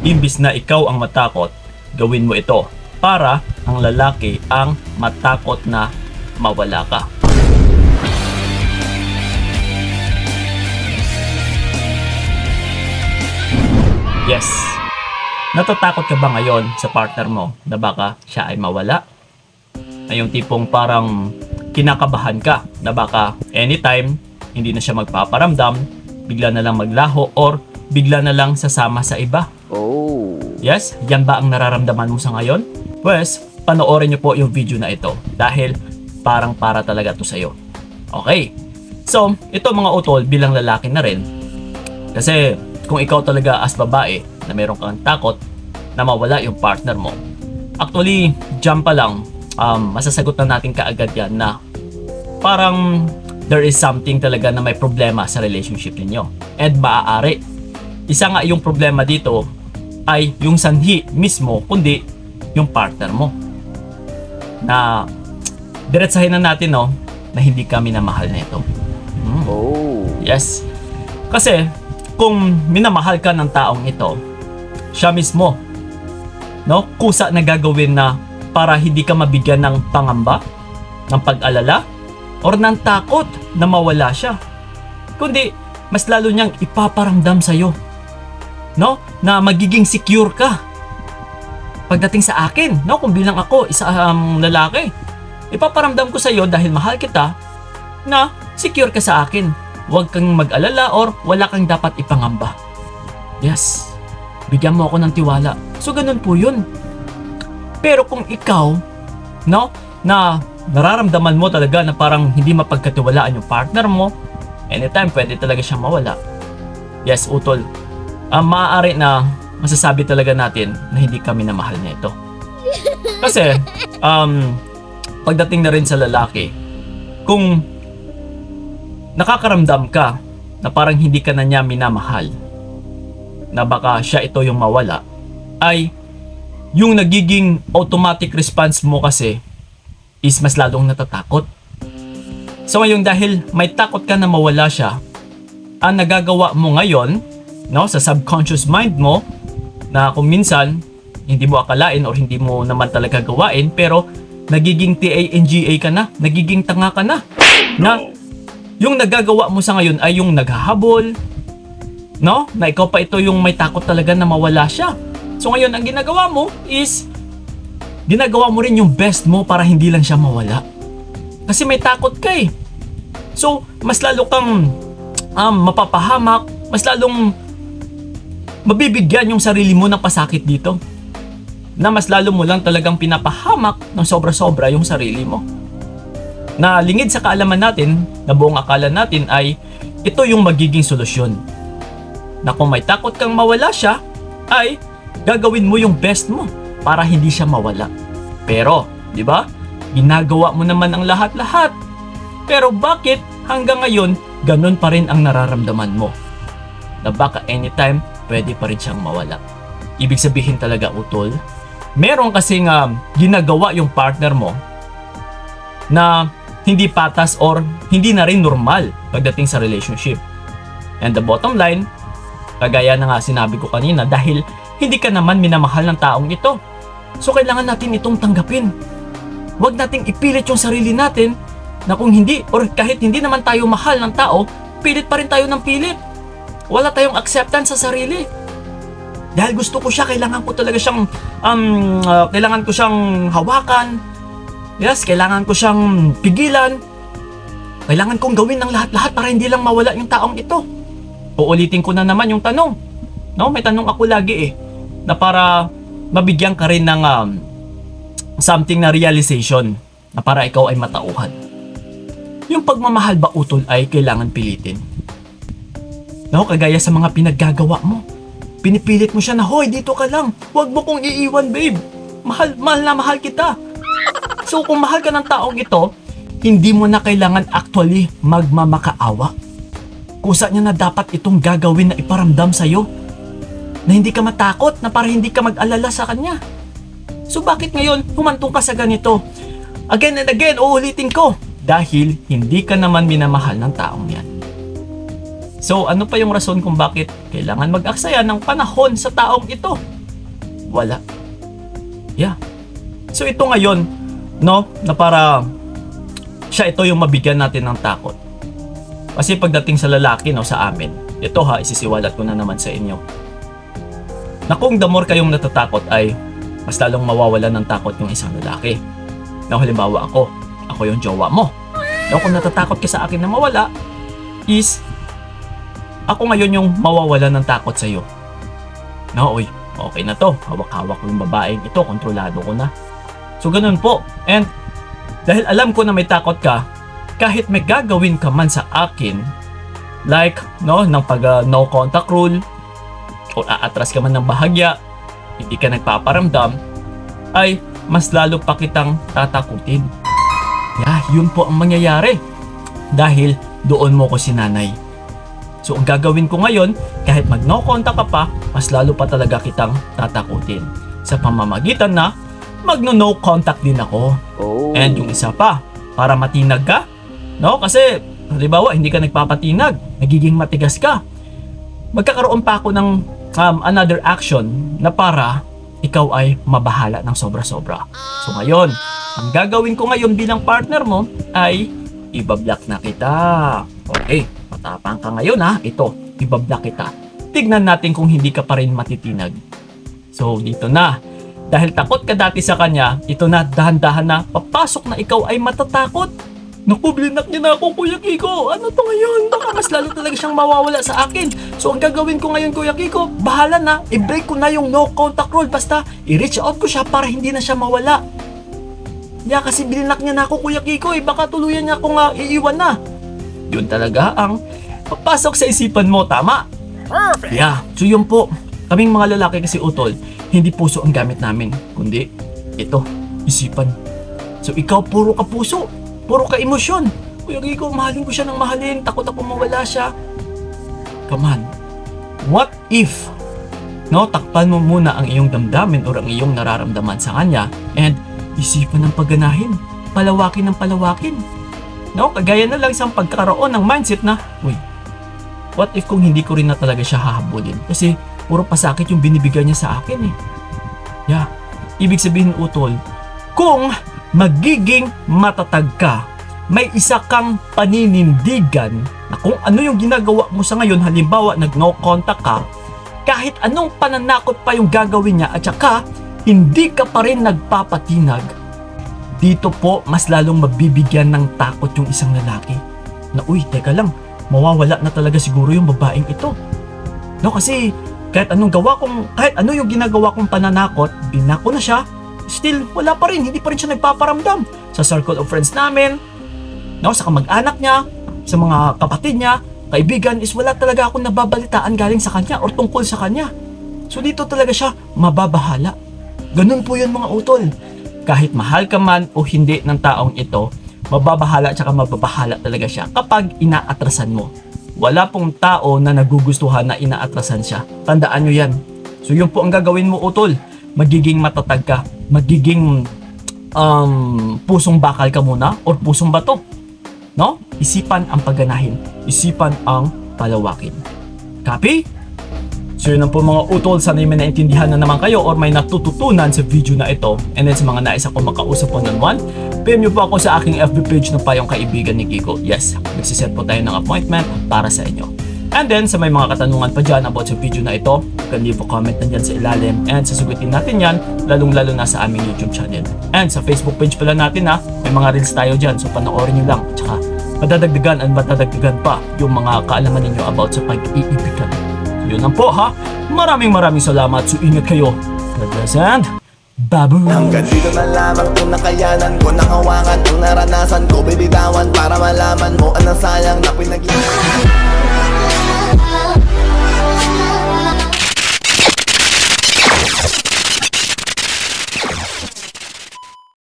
Imbis na ikaw ang matakot, gawin mo ito para ang lalaki ang matakot na mawala ka. Yes. Natatakot ka ba ngayon sa partner mo na baka siya ay mawala? Ay yung tipong parang kinakabahan ka na baka anytime hindi na siya magpaparamdam, bigla na lang maglaho or bigla na lang sasama sa iba. Oh. Yes, yan ba ang nararamdaman mo sa ngayon? Pues, panoorin niyo po yung video na ito dahil parang para talaga to sa'yo. Okay, so ito mga utol bilang lalaki na rin. Kasi kung ikaw talaga as babae na meron kang takot na mawala yung partner mo, actually, dyan pa lang, masasagot na natin kaagad yan na parang there is something talaga na may problema sa relationship ninyo. And maaari, isa nga yung problema dito ay yung sanhi mismo, kundi yung partner mo. Na diretsahin na natin na hindi kami minamahal na ito. Oh. Yes. Kasi kung minamahal ka ng taong ito, siya mismo, kusa na gagawin na para hindi ka mabigyan ng pangamba, ng pag-alala, or ng takot na mawala siya. Kundi, mas lalo niyang ipaparamdam sa'yo, na magiging secure ka. Pagdating sa akin, kung bilang ako, isang lalaki, ipaparamdam ko sa'yo dahil mahal kita, na secure ka sa akin. Huwag kang mag-alala or wala kang dapat ipangamba. Yes, bigyan mo ako ng tiwala. So, ganun po yun. Pero kung ikaw, na nararamdaman mo talaga na parang hindi mapagkatiwalaan yung partner mo, anytime pwede talaga siyang mawala. Yes, utol. Maaari na masasabi talaga natin na hindi kami na mahal na ito. Kasi, pagdating na rin sa lalaki, kung nakakaramdam ka na parang hindi ka na niya minamahal, na baka siya ito yung mawala, ay yung nagiging automatic response mo kasi is mas lalong natatakot. So ngayon dahil may takot ka na mawala siya, ang nagagawa mo ngayon, sa subconscious mind mo, na kung minsan hindi mo akalain or hindi mo naman talaga gawain, pero nagiging TANGA ka na, nagiging tanga ka na, yung nagagawa mo sa ngayon ay yung naghahabol, na ikaw pa ito yung may takot talaga na mawala siya. So ngayon ang ginagawa mo is ginagawa mo rin yung best mo para hindi lang siya mawala. Kasi may takot ka eh. So mas lalo kang mapapahamak, mas lalong mabibigyan yung sarili mo ng pasakit dito. Na mas lalo mo lang talagang pinapahamak ng sobra-sobra yung sarili mo. Na lingid sa kaalaman natin, na buong akala natin ay ito yung magiging solusyon. Na kung may takot kang mawala siya, ay gagawin mo yung best mo para hindi siya mawala. Pero, di ba? Ginagawa mo naman ang lahat-lahat. Pero bakit hanggang ngayon ganun pa rin ang nararamdaman mo? Na baka anytime pwede pa rin siyang mawala. Ibig sabihin talaga utol, meron kasing ginagawa yung partner mo na hindi patas or hindi na rin normal pagdating sa relationship. And the bottom line, kagaya na nga sinabi ko kanina, dahil hindi ka naman minamahal ng taong ito. So kailangan natin itong tanggapin. Huwag nating ipilit yung sarili natin na kung hindi or kahit hindi naman tayo mahal ng tao, pilit pa rin tayo ng pilit. Wala tayong acceptance sa sarili. Dahil gusto ko siya, kailangan ko talaga siyang kailangan ko siyang hawakan. Yes, kailangan ko siyang pigilan. Kailangan kong gawin ng lahat-lahat para hindi lang mawala yung taong ito. Uulitin ko na naman yung tanong. May tanong ako lagi na para mabigyan ka rin ng something na realization na para ikaw ay matauhan. Yung pagmamahal ba utol ay kailangan pilitin? Kagaya sa mga pinaggagawa mo. Pinipilit mo siya na, hoy, dito ka lang. Huwag mo kong iiwan, babe. Mahal na mahal kita. So kung mahal ka ng taong ito, hindi mo na kailangan actually magmamakaawa. Kusa niya na dapat itong gagawin na iparamdam sa'yo. Na hindi ka matakot, na para hindi ka mag-alala sa kanya. So bakit ngayon humantong ka sa ganito? Again and again, uulitin ko. Dahil hindi ka naman minamahal ng taong yan. So ano pa yung rason kung bakit kailangan mag-aksaya ng panahon sa taong ito? Wala. Yeah. So ito ngayon, no, na para siya ito yung mabigyan natin ng takot. Kasi pagdating sa lalaki, no, sa amin, ito ha, isisiwalat ko na naman sa inyo. Na kung the more kayong natatakot ay mas lalong mawawalan ng takot yung isang lalaki. Na halimbawa ako yung jowa mo. Na kung natatakot ka sa akin na mawala, is ako ngayon yung mawawalan ng takot sa iyo. Na oy, okay na to. Hawak-hawak ko yung babaeng ito, kontrolado ko na. So ganun po. And dahil alam ko na may takot ka, kahit may gagawin ka man sa akin, like no, ng pag no contact rule, o aatras ka man ng bahagya, hindi ka nagpaparamdam, ay mas lalo pa kitang tatakutin. Yeah, yun po ang mangyayari. Dahil doon mo ko sinanay. So ang gagawin ko ngayon, kahit mag no contact ka pa, mas lalo pa talaga kitang tatakutin. Sa pamamagitan na, mag no contact din ako. Oh. And yung isa pa, para matinag ka, no? Kasi, halimbawa, hindi ka nagpapatinag, nagiging matigas ka. Magkakaroon pa ako ng another action na para ikaw ay mabahala ng sobra-sobra. So ngayon, ang gagawin ko ngayon bilang partner mo ay ibablock na kita. Okay, matapang ka ngayon ha. Ito, ibablock kita. Tignan natin kung hindi ka pa rin matitinag. So dito na. Dahil takot ka dati sa kanya, ito na, dahan-dahan na, papasok na ikaw ay matatakot. Naku, blinak niya na ako, Kuya Kiko. Ano to ngayon? Baka mas lalo talaga siyang mawawala sa akin. So ang gagawin ko ngayon, Kuya Kiko, bahala na. I-break ko na yung no contact rule. Basta i-reach out ko siya para hindi na siya mawala. Yeah, kasi blinak niya na ako, Kuya Kiko. Baka tuluyan niya akong iiwan na. Yun talaga ang papasok sa isipan mo, tama? Perfect! Yeah, so yun po. Kaming mga lalaki kasi utol, hindi puso ang gamit namin, kundi ito, isipan. So ikaw puro ka puso, puro ka emosyon. Kuya Kiko, mahalin ko siya ng mahalin, takot ako mawala siya. Come on, what if, no, takpan mo muna ang iyong damdamin o ang iyong nararamdaman sa kanya and isipan ng pagganahin, palawakin ng palawakin. No, kagaya na lang isang pagkakaroon ng mindset na, uy, what if kung hindi ko rin na talaga siya hahabulin? Kasi puro pasakit yung binibigay niya sa akin eh. Yeah, ibig sabihin utol, kung magiging matatag ka, may isa kang paninindigan na kung ano yung ginagawa mo sa ngayon, halimbawa nag-no contact ka, kahit anong pananakot pa yung gagawin niya at saka hindi ka pa rin nagpapatinag, dito po mas lalong mabibigyan ng takot yung isang lalaki. Na uy, teka lang, mawawala na talaga siguro yung babaeng ito. No, kasi kahit anong gawa kong, kahit ano yung ginagawa kong pananakot, binako na siya, still wala pa rin, hindi pa rin siya nagpaparamdam. Sa circle of friends namin, no, sa kamag-anak niya, sa mga kapatid niya, kaibigan, is wala talaga akong nababalitaan galing sa kanya or tungkol sa kanya. So dito talaga siya mababahala. Ganun po yun mga utol. Kahit mahal ka man o hindi ng taong ito, mababahala at saka mababahala talaga siya kapag inaatrasan mo. Wala pong tao na nagugustuhan na inaatrasan siya. Tandaan nyo yan. So yun po ang gagawin mo utol. Magiging matatag ka. Magiging pusong bakal ka muna or pusong bato. No? Isipan ang pagganahin. Isipan ang palawakin. Copy? So yun po mga utol. Sana may naintindihan na naman kayo or may natututunan sa video na ito. And then sa mga nais ako makausap one-on-one, PM nyo po ako sa aking FB page na Payong Kaibigan ni Kiko. Yes, nagsiset po tayo ng appointment para sa inyo. And then sa may mga katanungan pa dyan about sa video na ito, you can leave a comment na dyan sa ilalim and sasagutin natin yan, lalong-lalo na sa aming YouTube channel. And sa Facebook page pala natin ha, may mga reels tayo dyan, so panoorin nyo lang. Tsaka madadagdagan and matadagdagan pa yung mga kaalaman ninyo about sa pag-iibigan. So yun lang po ha, maraming salamat, so ingat kayo. God bless and baboon! Hanggang dito na lamang itong nakayanan ko, nakawakan itong naranasan ko, bibitawan para malaman mo anong sayang na pinag